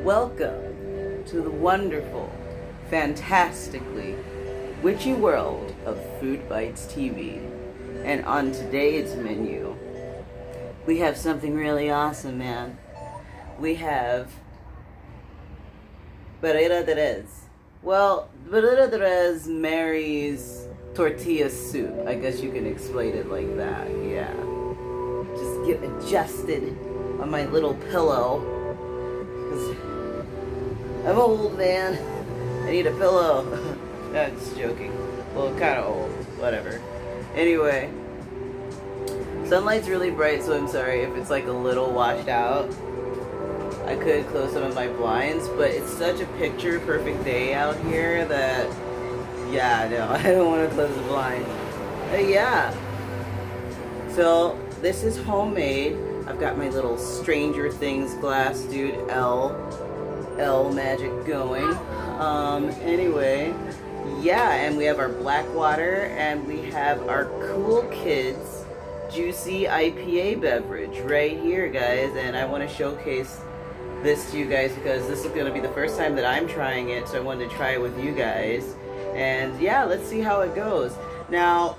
Welcome to the wonderful, fantastically witchy world of Foodbytes TV. And on today's menu, we have something really awesome, man. We have Birria de res. Well, Birria de res marries tortilla soup. I guess you can explain it like that, yeah. Just get adjusted on my little pillow. 'Cause I'm old, man. I need a pillow. No, just joking. Well, kind of old. Whatever. Anyway. Sunlight's really bright, so I'm sorry if it's like a little washed out. I could close some of my blinds, but it's such a picture-perfect day out here that, yeah, no, I don't want to close the blinds. Yeah. So, this is homemade. I've got my little Stranger Things glass, dude, L magic going. Anyway, yeah, and we have our black water, and we have our Cool Kids juicy IPA beverage right here, guys. And I want to showcase this to you guys because this is going to be the first time that I'm trying it, so I wanted to try it with you guys. And yeah, let's see how it goes. Now,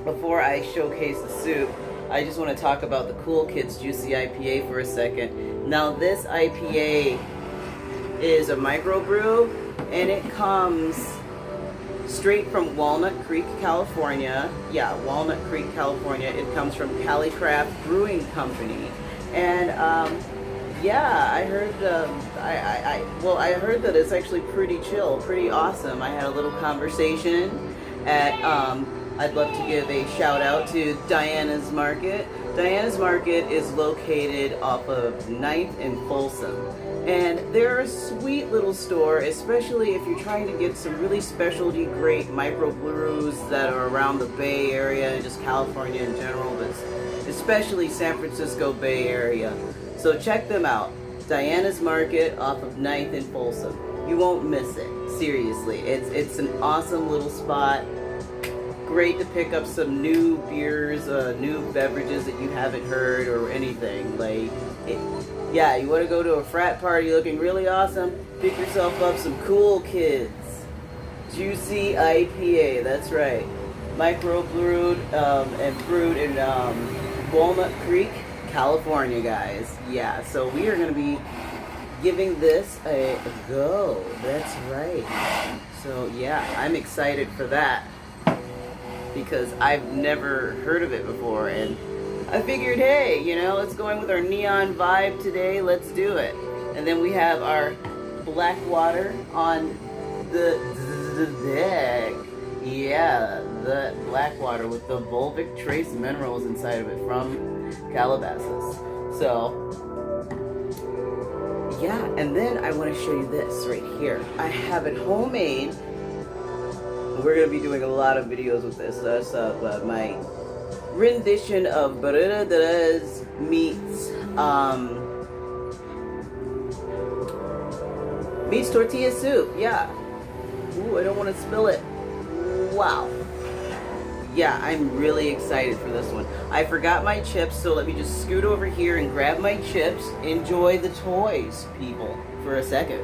before I showcase the soup, I just want to talk about the Cool Kids Juicy IPA for a second. Now, this IPA is a microbrew, and it comes straight from Walnut Creek, California. Yeah, Walnut Creek, California. It comes from Calicraft Brewing Company. And yeah, I heard I heard that it's actually pretty chill, pretty awesome. I had a little conversation at I'd love to give a shout out to Diana's Market. Diana's Market is located off of 9th and Folsom. And they're a sweet little store, especially if you're trying to get some really specialty great microbrews that are around the Bay Area and just California in general, but especially San Francisco Bay Area. So check them out. Diana's Market off of 9th and Folsom. You won't miss it. Seriously. It's an awesome little spot. Great to pick up some new beers, new beverages that you haven't heard or anything. Yeah, you want to go to a frat party looking really awesome? Pick yourself up some Cool Kids Juicy IPA. That's right. Micro-brewed and brewed in Walnut Creek, California, guys. Yeah, so we are going to be giving this a go. That's right. So yeah, I'm excited for that because I've never heard of it before, and I figured, hey, you know, let's go in with our neon vibe today. Let's do it. And then we have our black water on the deck. Yeah, the black water with the Volvic trace minerals inside of it from Calabasas. So, yeah, and then I want to show you this right here. I have it homemade. We're going to be doing a lot of videos with this. That's my rendition of Birria de res meets tortilla soup. Yeah. Ooh, I don't want to spill it. Wow. Yeah, I'm really excited for this one. I forgot my chips, so let me just scoot over here and grab my chips. Enjoy the toys, people, for a second.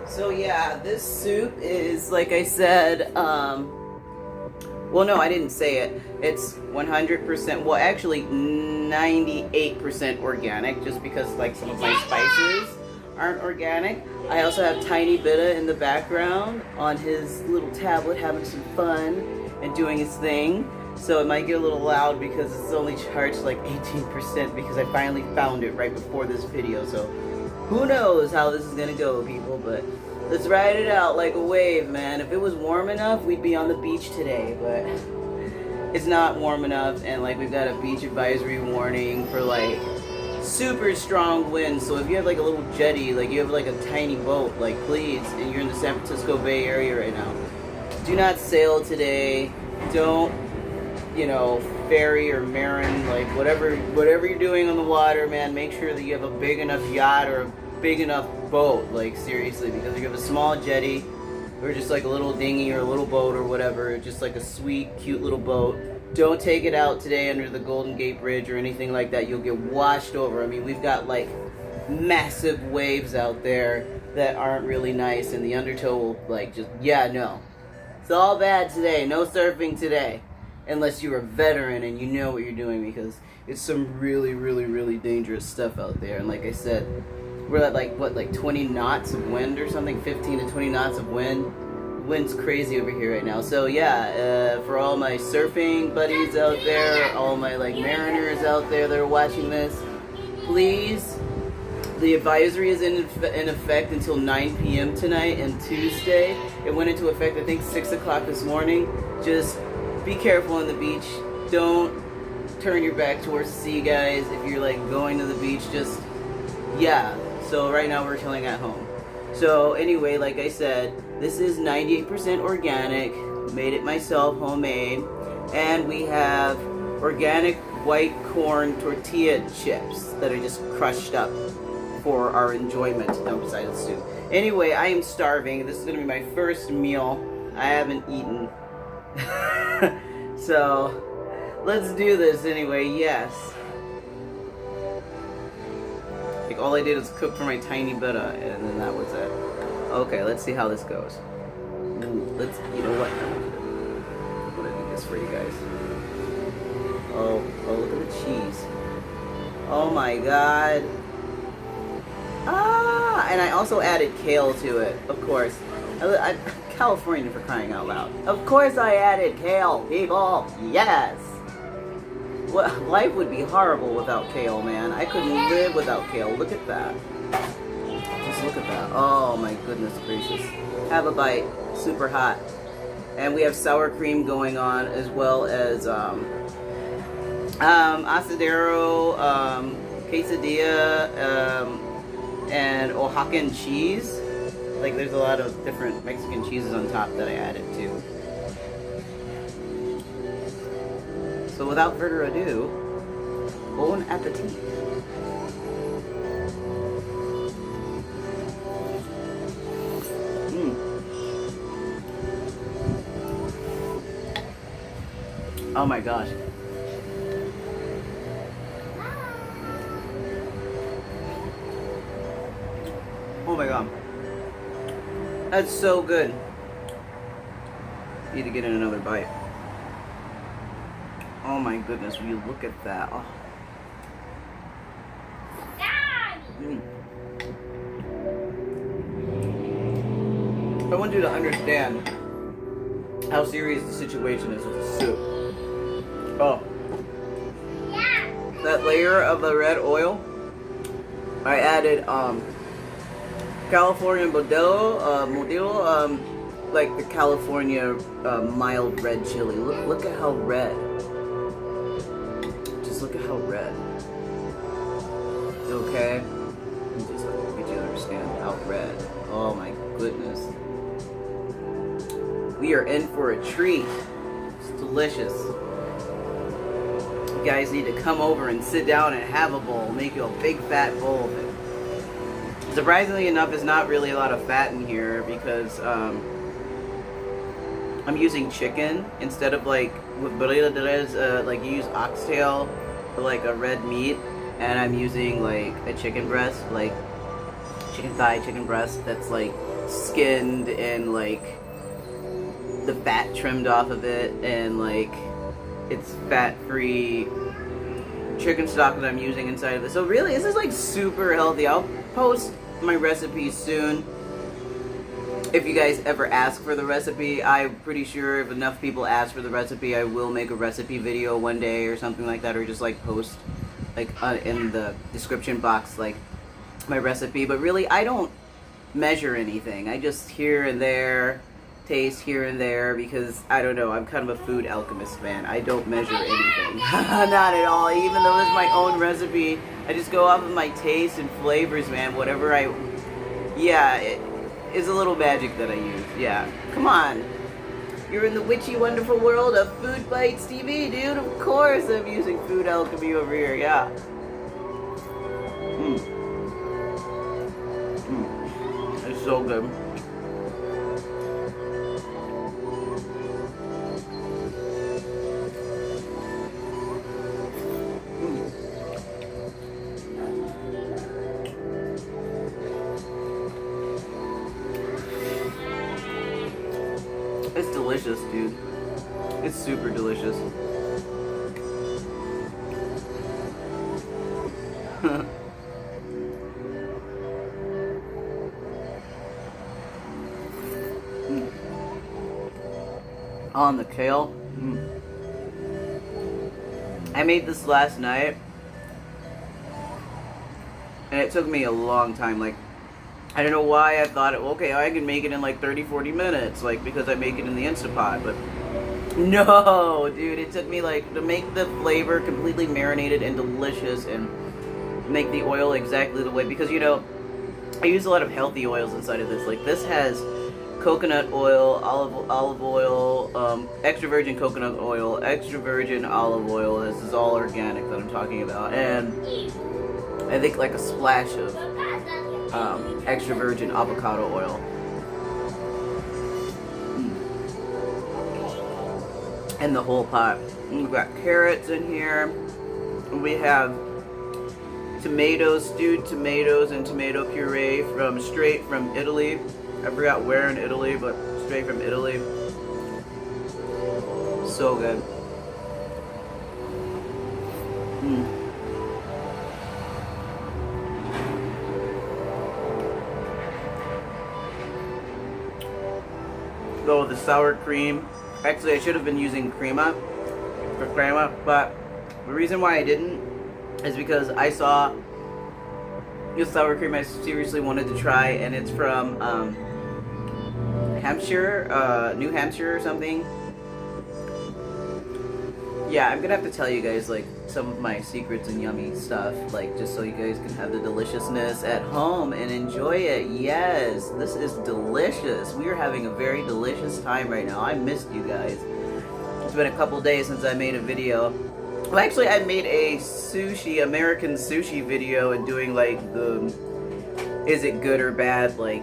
So yeah, this soup is, like I said, well, no, I didn't say it. It's 100%, well, actually 98% organic, just because, like, some of my spices aren't organic. I also have Tiny Birra in the background on his little tablet having some fun and doing his thing. So it might get a little loud because it's only charged like 18% because I finally found it right before this video. So who knows how this is gonna go, people, but let's ride it out like a wave, man. If it was warm enough, we'd be on the beach today, but it's not warm enough, and like we've got a beach advisory warning for like super strong winds. So if you have like a little jetty, like you have like a tiny boat, like please, and you're in the San Francisco Bay Area right now, do not sail today. Don't, you know, ferry or marin, like whatever you're doing on the water, man, make sure that you have a big enough yacht or a big enough boat, like seriously, because if you have a small jetty, or just like a little dinghy or a little boat or whatever, just like a sweet, cute little boat. Don't take it out today under the Golden Gate Bridge or anything like that. You'll get washed over. I mean, we've got like massive waves out there that aren't really nice, and the undertow will like just, yeah, no. It's all bad today. No surfing today. Unless you're a veteran and you know what you're doing, because it's some really, really, really dangerous stuff out there. And like I said, we're at like, what, like 20 knots of wind or something? 15 to 20 knots of wind. Wind's crazy over here right now. So yeah, for all my surfing buddies out there, all my like mariners out there that are watching this, please, the advisory is in effect until 9 p.m. tonight and Tuesday. It went into effect, I think, 6 o'clock this morning. Just be careful on the beach. Don't turn your back towards the sea, guys. If you're like going to the beach, just, yeah. So right now we're chilling at home. So anyway, like I said, this is 98% organic. Made it myself, homemade. And we have organic white corn tortilla chips that are just crushed up for our enjoyment outside of the soup. Anyway, I am starving. This is going to be my first meal. I haven't eaten. So, let's do this anyway, yes. Like, all I did was cook for my tiny Birra, and then that was it. Okay, let's see how this goes. Let's, you know what? I'm gonna do this for you guys. Oh, look at the cheese. Oh my god. Ah, and I also added kale to it, of course. I'm Californian, for crying out loud. Of course I added kale, people. Yes. Well, life would be horrible without kale, man. I couldn't live without kale. Look at that. Just look at that. Oh my goodness gracious. Have a bite. Super hot. And we have sour cream going on, as well as asadero, quesadilla, and Oaxacan cheese. Like, there's a lot of different Mexican cheeses on top that I added too. So without further ado, bon appetit. Oh my gosh. Oh my god. That's so good. Need to get in another bite. Oh my goodness, will you look at that? Oh. I want you to understand how serious the situation is with the soup. Oh. That layer of the red oil, I added California Modelo, like the California mild red chili. Look at how red. Just look at how red. Okay? Just get you to understand how red. Oh my goodness. We are in for a treat. It's delicious. You guys need to come over and sit down and have a bowl. Make you a big fat bowl of it. Surprisingly enough, there's not really a lot of fat in here because I'm using chicken instead of, like, with Birria, like, you use oxtail for like a red meat, and I'm using like a chicken breast, like chicken thigh, chicken breast that's like skinned and like the fat trimmed off of it, and like it's fat-free chicken stock that I'm using inside of it. So really, this is like super healthy. I'll post my recipes soon. If you guys ever ask for the recipe, I'm pretty sure if enough people ask for the recipe, I will make a recipe video one day or something like that, or just like post like in the description box like my recipe. But really, I don't measure anything. I just here and there, taste here and there, because I don't know, I'm kind of a food alchemist, man. I don't measure anything. Not at all. Even though it's my own recipe, I just go off of my taste and flavors, man. Whatever it's a little magic that I use. Yeah. Come on. You're in the witchy, wonderful world of Foodbytes TV, dude. Of course I'm using food alchemy over here. Yeah. It's so good. delicious, dude. It's super delicious. On the kale. I made this last night, and it took me a long time. Like, I don't know why I thought, okay, I can make it in like 30-40 minutes, like, because I make it in the Instapot, but no, dude, it took me like to make the flavor completely marinated and delicious and make the oil exactly the way, because, you know, I use a lot of healthy oils inside of this. Like, this has coconut oil, olive oil, extra virgin coconut oil, extra virgin olive oil. This is all organic that I'm talking about, and I think like a splash of extra virgin avocado oil. And the whole pot. And we've got carrots in here. We have tomatoes, stewed tomatoes and tomato puree straight from Italy. I forgot where in Italy, but straight from Italy. So good. Oh, the sour cream. Actually, I should have been using crema, but the reason why I didn't is because I saw this sour cream I seriously wanted to try, and it's from Hampshire, New Hampshire or something. Yeah, I'm gonna have to tell you guys like some of my secrets and yummy stuff, like just so you guys can have the deliciousness at home and enjoy it. Yes, this is delicious. We are having a very delicious time right now. I missed you guys. It's been a couple days since I made a video. Well, actually, I made a American sushi video and doing like the is it good or bad like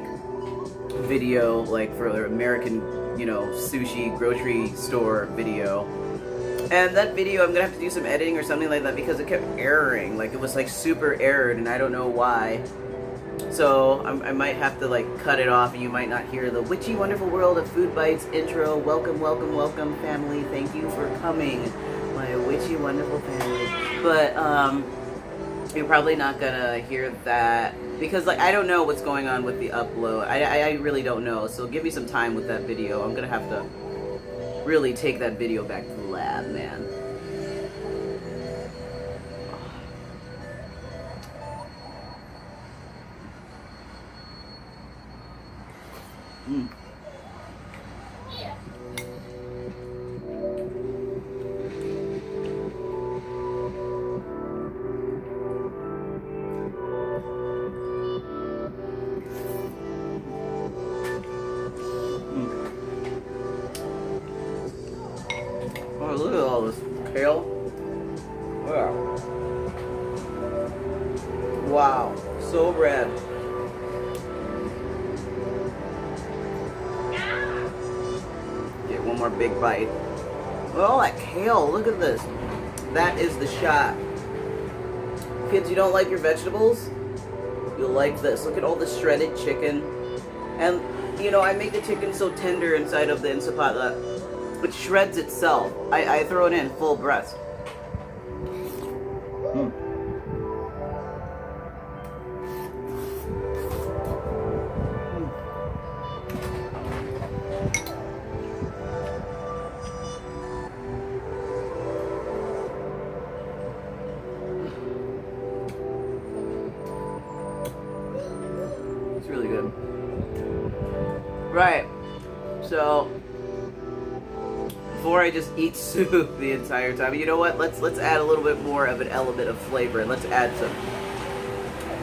video, like for American, you know, sushi grocery store video. And that video, I'm gonna have to do some editing or something like that because it kept erroring. Like, it was like super errored and I don't know why. So I might have to like cut it off and you might not hear the Witchy Wonderful World of Foodbytes intro. Welcome, welcome, welcome, family. Thank you for coming, my Witchy Wonderful family. But you're probably not gonna hear that because like I don't know what's going on with the upload. I really don't know. So give me some time with that video. I'm gonna have to really take that video back to the lab, man. Oh, look at all this kale. Wow, so red. Get one more big bite. Oh, that kale, look at this. That is the shot. Kids, you don't like your vegetables? You'll like this. Look at all the shredded chicken. And, you know, I make the chicken so tender inside of the Instapot that it shreds itself. I throw it in full breast. It's really good. Right. So before I just eat soup the entire time, you know what? Let's add a little bit more of an element of flavor, and let's add some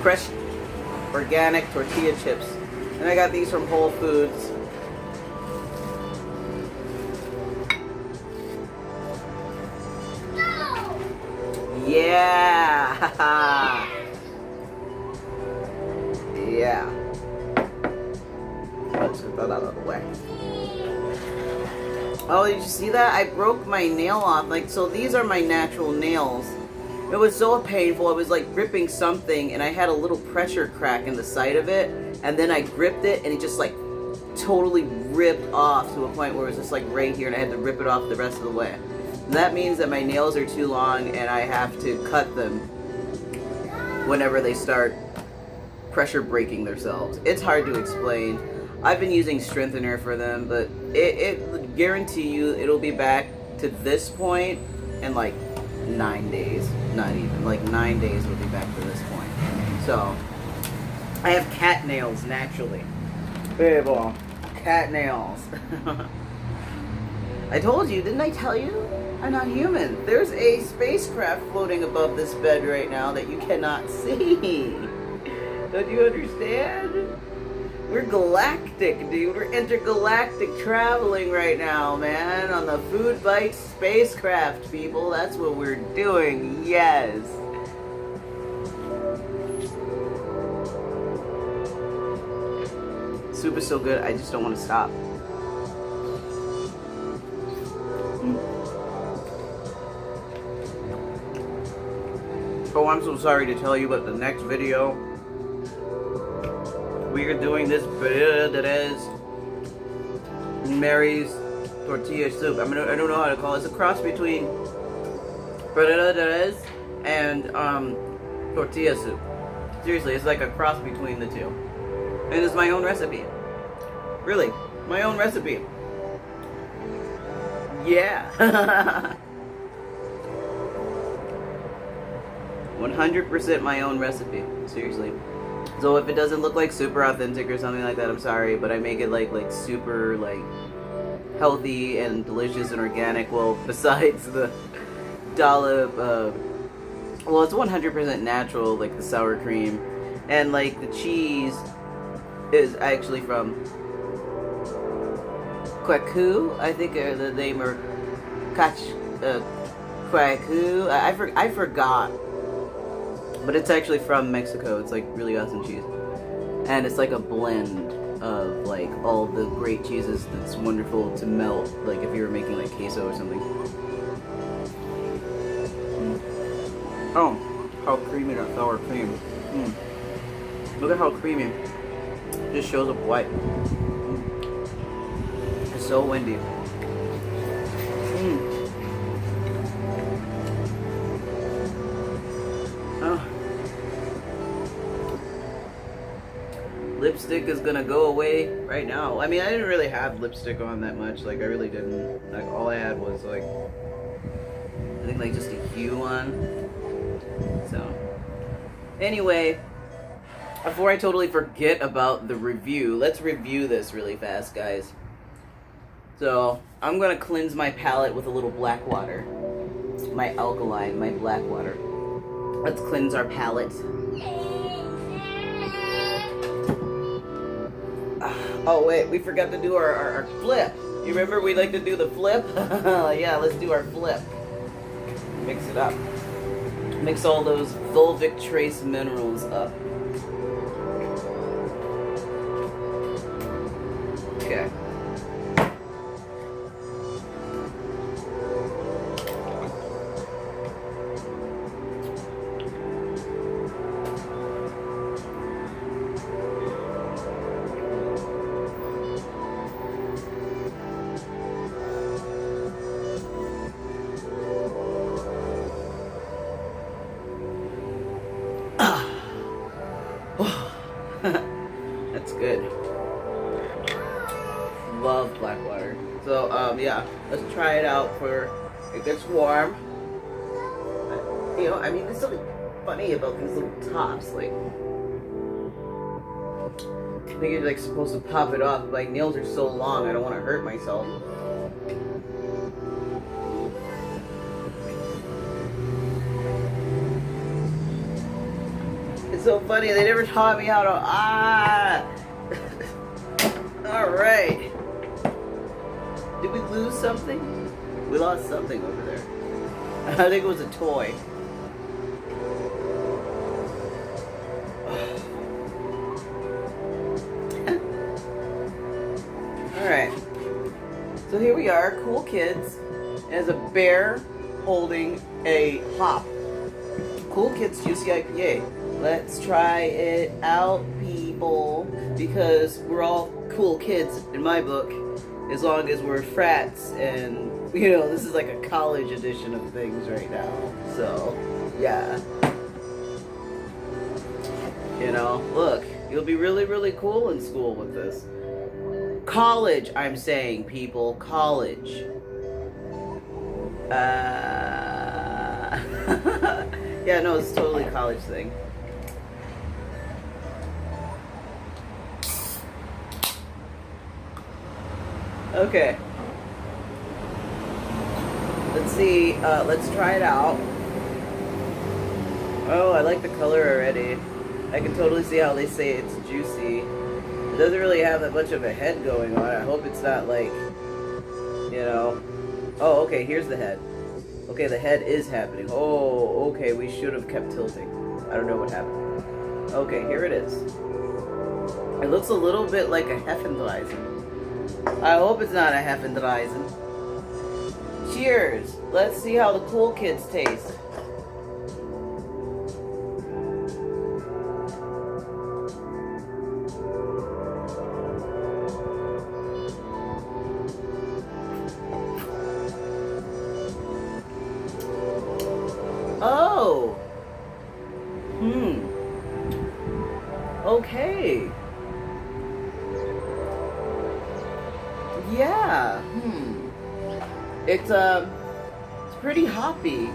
fresh organic tortilla chips. And I got these from Whole Foods. Yeah. Yeah. Let's get that out of the way. Oh, did you see that? I broke my nail off. Like, so these are my natural nails. It was so painful. I was like gripping something and I had a little pressure crack in the side of it. And then I gripped it and it just like totally ripped off to a point where it was just like right here, and I had to rip it off the rest of the way. And that means that my nails are too long and I have to cut them whenever they start pressure breaking themselves. It's hard to explain. I've been using strengthener for them, but it guarantee you it'll be back to this point in like 9 days. Not even, like 9 days will be back to this point. So I have cat nails naturally. Babe, cat nails. I told you, didn't I tell you? I'm not human. There's a spacecraft floating above this bed right now that you cannot see. Don't you understand? We're galactic, dude. We're intergalactic traveling right now, man. On the Foodbytes spacecraft, people. That's what we're doing. Yes. Soup is so good, I just don't want to stop. Oh, I'm so sorry to tell you, but the next video, we are doing this Birria that is Mary's tortilla soup. I don't know how to call it. It's a cross between Birria that is and tortilla soup. Seriously, it's like a cross between the two. And it's my own recipe. Really, my own recipe. Yeah. 100% my own recipe. Seriously. So if it doesn't look like super authentic or something like that, I'm sorry, but I make it like super like healthy and delicious and organic. Well, besides the dollop, well, it's 100% natural, like the sour cream, and like the cheese is actually from Kwaku, I think the name, or Kwaku. I forgot. But it's actually from Mexico. It's like really awesome cheese. And it's like a blend of like all the great cheeses that's wonderful to melt, like if you were making like queso or something. Oh, how creamy that sour cream. Look at how creamy. It just shows up white. It's so windy. Lipstick is gonna go away right now. I mean, I didn't really have lipstick on that much. Like, I really didn't. Like, all I had was like, I think like just a hue on. So, anyway, before I totally forget about the review, let's review this really fast, guys. So, I'm gonna cleanse my palate with a little black water. My alkaline, my black water. Let's cleanse our palate. Oh wait, we forgot to do our flip. You remember we like to do the flip? Yeah, let's do our flip. Mix it up. Mix all those fulvic trace minerals up. Okay. That's good. Love black water. So, yeah, let's try it out for it gets warm. You know, I mean, there's something funny about these little tops. Like, I think you're like supposed to pop it off. But my nails are so long, I don't want to hurt myself. It's so funny, they never taught me how to, Alright. Did we lose something? We lost something over there. I think it was a toy. Alright. So here we are, Cool Kids, as a bear holding a hop. Cool Kids Juicy IPA. Let's try it out, people. people, because we're all cool kids in my book, as long as we're frats, and you know, this is like a college edition of things right now. So, yeah. You know, look, you'll be really, really cool in school with this. College, I'm saying, people, college. Yeah, no, it's totally a college thing. Okay. Let's see, let's try it out. Oh, I like the color already. I can totally see how they say it's juicy. It doesn't really have that much of a head going on. I hope it's not like, you know. Oh, okay, here's the head. Okay, the head is happening. Oh, okay, we should have kept tilting. I don't know what happened. Okay, here it is. It looks a little bit like a Heffenreisen. I hope it's not a Heffenreisen. Cheers! Let's see how the Cool Kids taste. Oh! Okay. Yeah. It's pretty hoppy.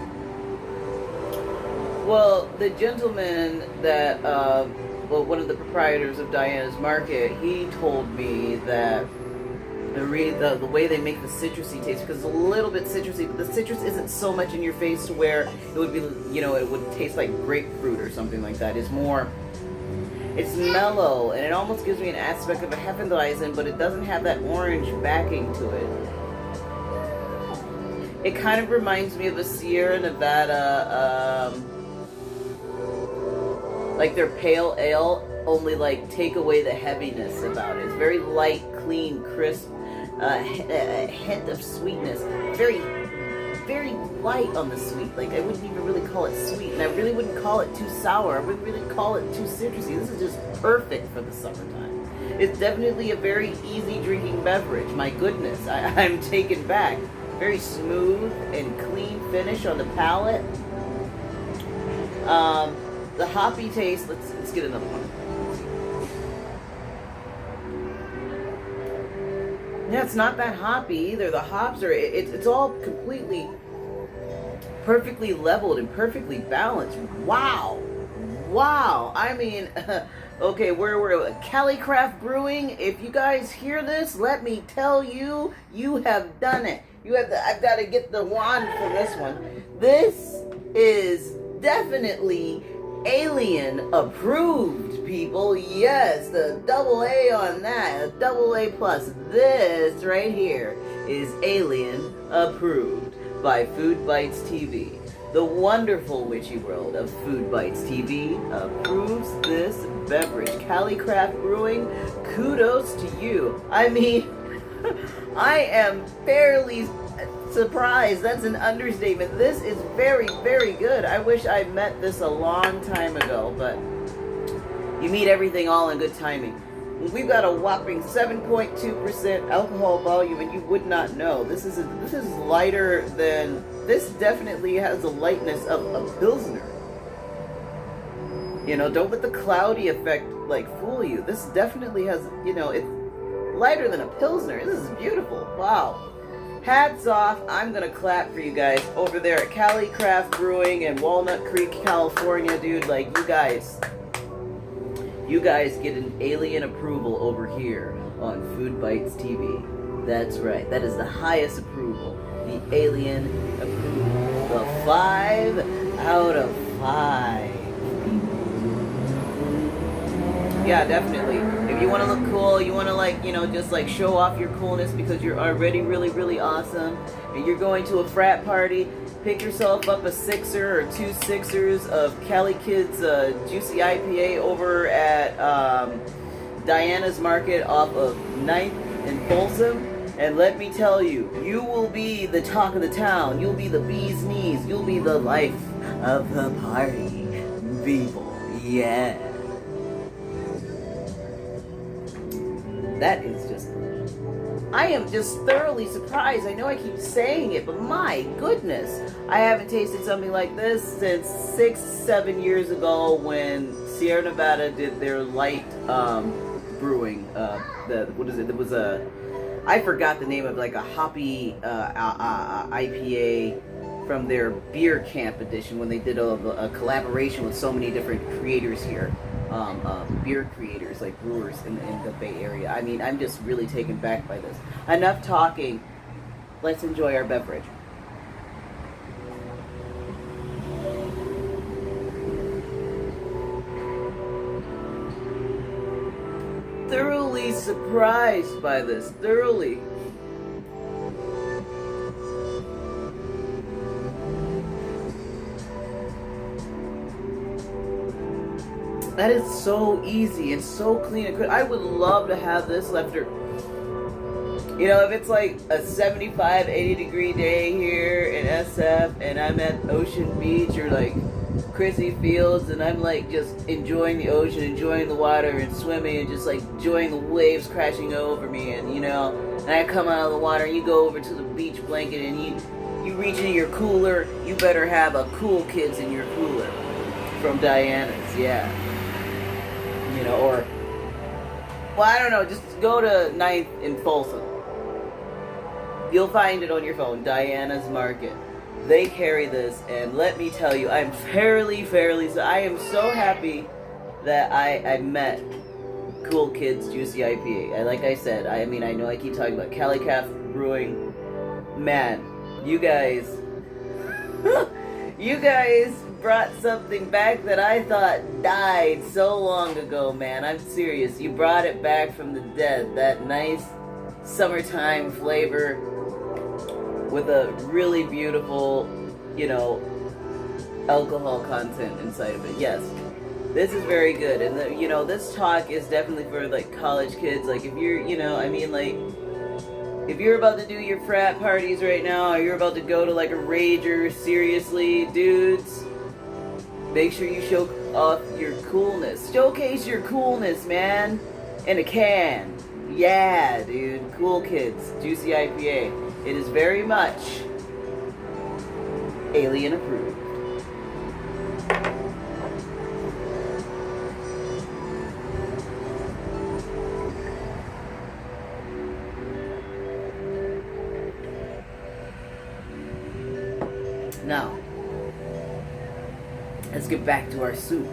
Well, the gentleman that well, one of the proprietors of Diana's Market, he told me that the way they make the citrusy taste, because it's a little bit citrusy, but the citrus isn't so much in your face to where it would be, you know, it would taste like grapefruit or something like that. It's more, it's mellow, and it almost gives me an aspect of a Heffenreisen, but it doesn't have that orange backing to it. It kind of reminds me of a Sierra Nevada, like their pale ale, only like take away the heaviness about it. It's very light, clean, crisp, a hint of sweetness. Very, very light on the sweet. Like, I wouldn't even really call it sweet, and I really wouldn't call it too sour. I wouldn't really call it too citrusy. This is just perfect for the summertime. It's definitely a very easy drinking beverage. My goodness, I'm taken back. Very smooth and clean finish on the palate. The hoppy taste, let's get another one. Yeah, it's not that hoppy either. The hops are, it's all completely, perfectly leveled and perfectly balanced. Wow. Wow. I mean, okay, we're Calicraft Brewing. If you guys hear this, let me tell you, you have done it. You have I've got to get the wand for this one. This is definitely alien approved, people. Yes, the AA on that, a AA plus. This right here is alien approved by Foodbytes TV. The wonderful witchy world of Foodbytes TV approves this beverage. Calicraft Brewing, kudos to you. I mean, I am fairly surprised. That's an understatement. This is very, very good. I wish I met this a long time ago, but you meet everything all in good timing. We've got a whopping 7.2% alcohol volume, and you would not know. This is lighter than, this definitely has the lightness of a Pilsner. You know, don't let the cloudy effect like fool you. This definitely has, you know, it's lighter than a Pilsner. This is beautiful. Wow. Hats off. I'm gonna clap for you guys over there at Calicraft Brewing in Walnut Creek, California, dude. Like, you guys get an alien approval over here on Foodbytes TV. That's right. That is the highest approval. The alien approval. The 5 out of 5. Yeah, definitely. If you want to look cool, you want to, like, you know, just like show off your coolness because you're already really, really awesome, and you're going to a frat party, pick yourself up a 6er or 2 6ers of Cali Kids Juicy IPA over at Diana's Market off of 9th and Folsom, and let me tell you, you will be the talk of the town. You'll be the bee's knees. You'll be the life of the party, people. Yeah. that is just, I am just thoroughly surprised. I know I keep saying it, but my goodness, I haven't tasted something like this since 6-7 years ago when Sierra Nevada did their light brewing. What is it? There was I forgot the name of, like, a hoppy IPA from their beer camp edition when they did a collaboration with so many different creators here. Beer creators, like brewers in the Bay Area. I mean, I'm just really taken back by this. Enough talking. Let's enjoy our beverage. Thoroughly surprised by this. Thoroughly. That is so easy and so clean and good. I would love to have this after, you know, if it's like a 75, 80 degree day here in SF and I'm at Ocean Beach or like Chrissy Fields and I'm like just enjoying the ocean, enjoying the water and swimming and just like enjoying the waves crashing over me, and you know, and I come out of the water and you go over to the beach blanket and you reach into your cooler, you better have a Cool Kids in your cooler from Diana's, yeah. You know, or, well, I don't know, just go to 9th in Folsom. You'll find it on your phone, Diana's Market. They carry this, and let me tell you, I'm I am so happy that I met Cool Kids Juicy IPA. Like I said, I mean, I know I keep talking about calicraft brewing. Man, you guys brought something back that I thought died so long ago, man. I'm serious. You brought it back from the dead. That nice summertime flavor with a really beautiful, you know, alcohol content inside of it. Yes, this is very good. And, you know, this talk is definitely for, like, college kids. Like, if you're, you know, I mean, like, if you're about to do your frat parties right now, or you're about to go to, like, a rager, seriously, dudes, make sure you show off your coolness. Showcase your coolness, man. In a can. Yeah, dude. Cool Kids. Juicy IPA. It is very much alien approved. Now, let's get back to our soup.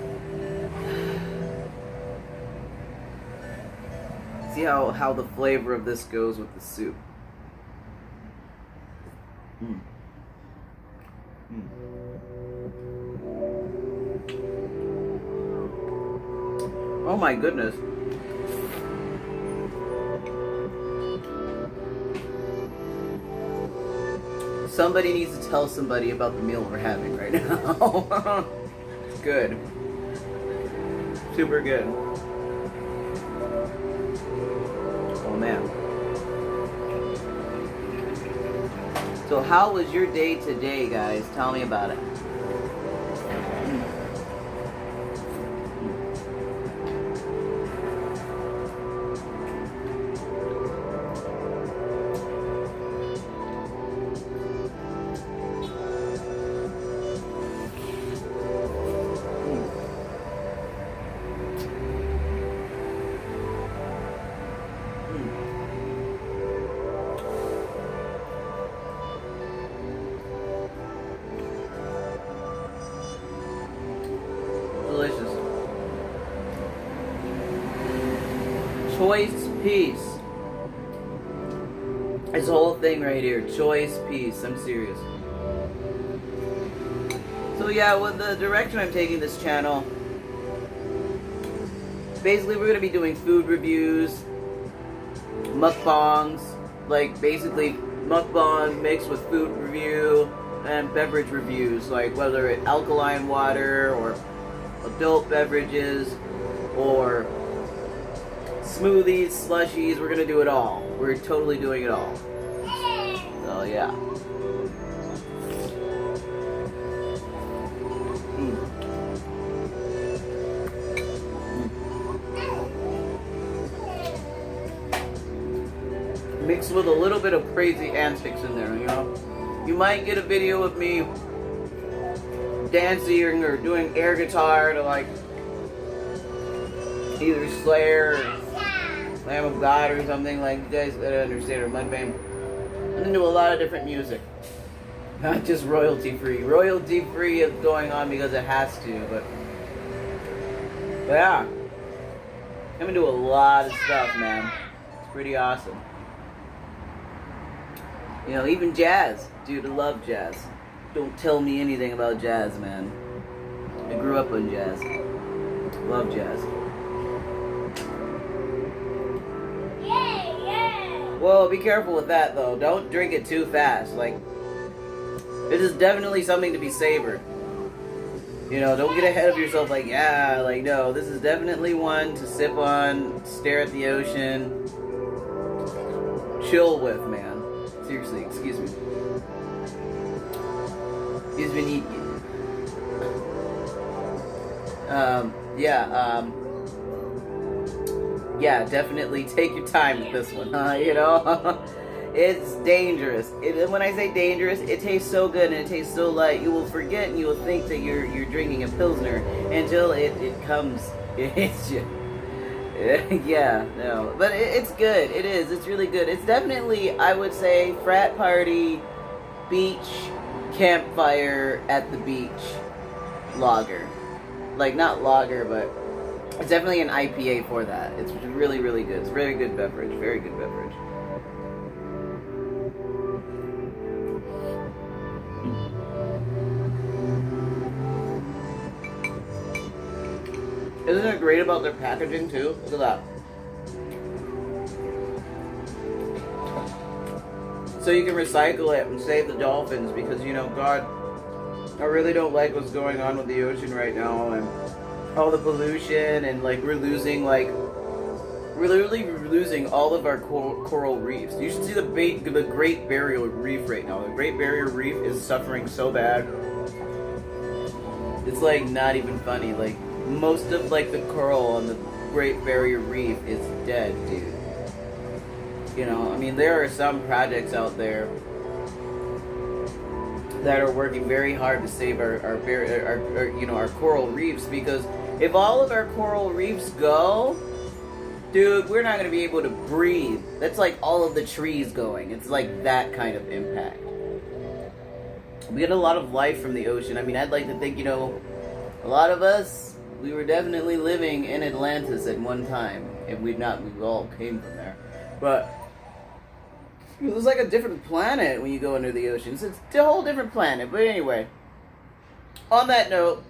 See how the flavor of this goes with the soup. Oh my goodness. Somebody needs to tell somebody about the meal we're having right now. Good. Super good. Oh man. So how was your day today, guys? Tell me about it. Delicious. Choice piece. This whole thing right here. Choice piece. I'm serious. So yeah, with the direction I'm taking this channel, basically we're going to be doing food reviews, mukbangs, like basically mukbang mixed with food review and beverage reviews, like whether it's alkaline water or adult beverages or smoothies, slushies. We're gonna do it all. We're totally doing it all. So yeah. mixed with a little bit of crazy antics in there, you know? You might get a video of me dancing or doing air guitar to like either Slayer or Lamb of God or something. Like, you guys gotta understand, or Mudbang. I'm into a lot of different music. Not just royalty free. Royalty free is going on because it has to, but yeah. I'm into a lot of stuff, man. It's pretty awesome. You know, even jazz. Dude, I love jazz. Don't tell me anything about jazz, man. I grew up on jazz. Love jazz. Well, be careful with that, though. Don't drink it too fast. Like, this is definitely something to be savored. You know, don't get ahead of yourself like, yeah, like, no. This is definitely one to sip on, stare at the ocean, chill with, man. Seriously, excuse me. Excuse me. Yeah, definitely take your time with this one, you know? It's dangerous. When I say dangerous, it tastes so good and it tastes so light. You will forget and you will think that you're drinking a Pilsner until it comes. It's just, yeah, no. But it's good. It is. It's really good. It's definitely, I would say, frat party, beach, campfire at the beach lager. Like, not lager, but it's definitely an IPA for that. It's really, really good. It's a very good beverage. Very good beverage. Isn't it great about their packaging too? Look at that. So you can recycle it and save the dolphins because, you know, God, I really don't like what's going on with the ocean right now and all the pollution and like we're literally losing all of our coral reefs. You should see the Great Barrier Reef right now. The Great Barrier Reef is suffering so bad. It's like not even funny. Like most of like the coral on the Great Barrier Reef is dead, dude. You know, I mean, there are some projects out there that are working very hard to save our coral reefs, because if all of our coral reefs go, dude, we're not going to be able to breathe. That's like all of the trees going. It's like that kind of impact. We get a lot of life from the ocean. I mean, I'd like to think, you know, a lot of us, we were definitely living in Atlantis at one time. If we all came from there. But it was like a different planet when you go under the oceans. It's a whole different planet. But anyway, on that note,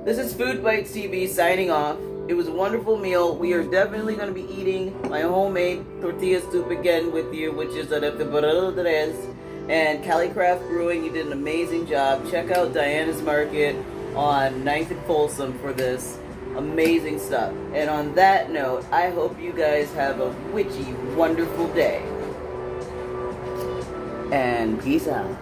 this is Foodbytes TV signing off. It was a wonderful meal. We are definitely going to be eating my homemade tortilla soup again with you, which is at the Birra and Calicraft Brewing. You did an amazing job. Check out Diana's Market on 9th and Folsom for this amazing stuff. And on that note, I hope you guys have a witchy, wonderful day. And peace out.